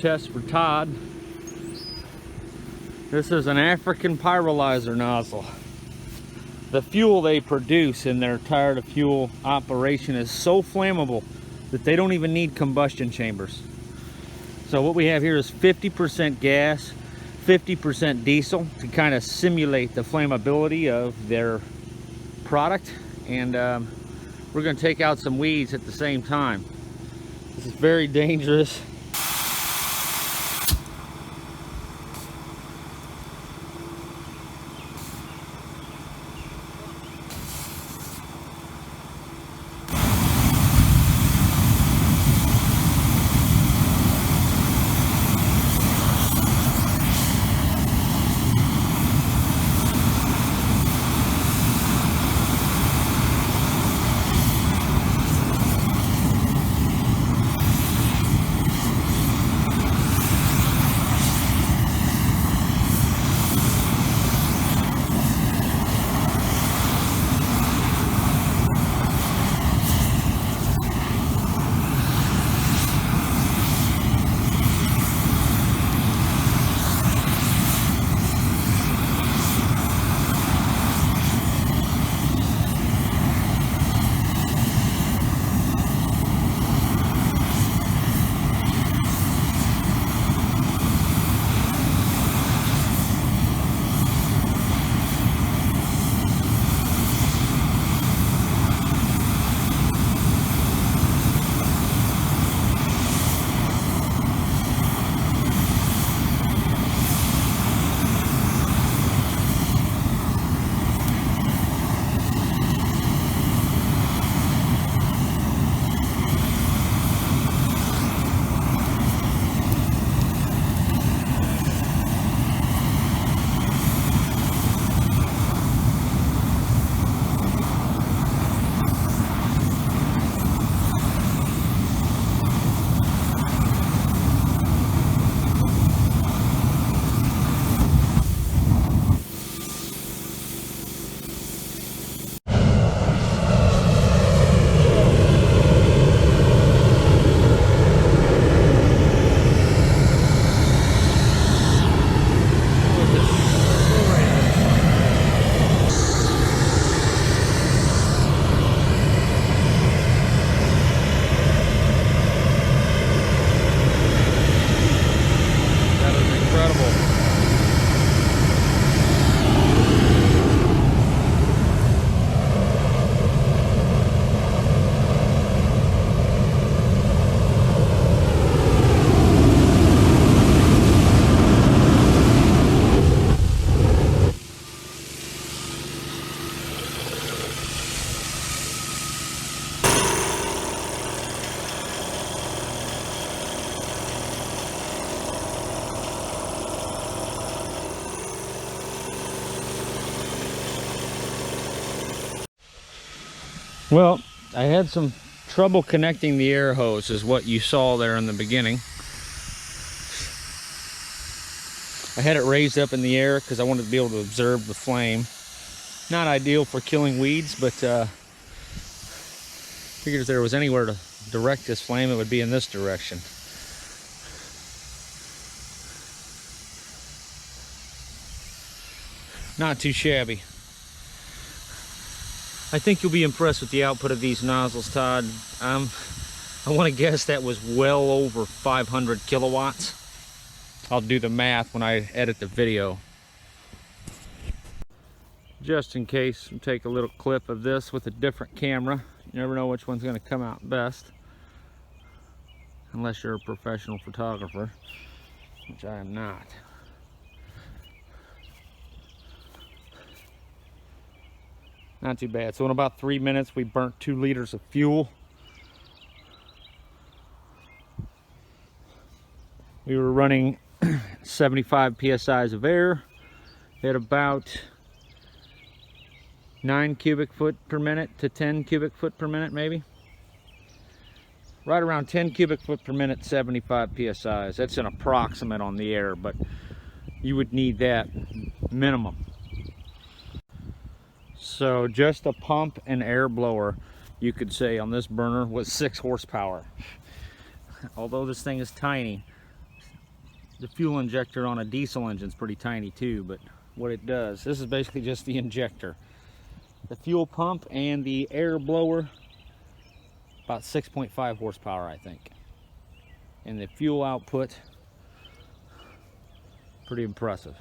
test for Todd. This is an African Pyroliser nozzle. The fuel they produce in their tire to fuel operation is so flammable that they don't even need combustion chambers. So what we have here is 50% gas, 50% diesel to kind of simulate the flammability of their product. And we're going to take out some weeds at the same time. This is very dangerous. Well, I had some trouble connecting the air hose, is what you saw there in the beginning. I had it raised up in the air because I wanted to be able to observe the flame. Not ideal for killing weeds, but figured if there was anywhere to direct this flame, it would be in this direction. Not too shabby. I think you'll be impressed with the output of these nozzles, Todd. I want to guess that was well over 500 kilowatts. I'll do the math when I edit the video. Just in case, I'll take a little clip of this with a different camera. You never know which one's going to come out best. Unless you're a professional photographer, which I am not. Not too bad. So in about 3 minutes, we burnt 2 liters of fuel. We were running 75 psi's of air at about 9 cubic foot per minute to 10 cubic foot per minute, maybe. Right around 10 cubic foot per minute, 75 psi's. That's an approximate on the air, but you would need that minimum. So just a pump and air blower, you could say, on this burner was 6 horsepower. Although this thing is tiny, The fuel injector on a diesel engine is pretty tiny too, but what it does, this is basically just the injector. The fuel pump and the air blower, about 6.5 horsepower, I think. And the fuel output, pretty impressive.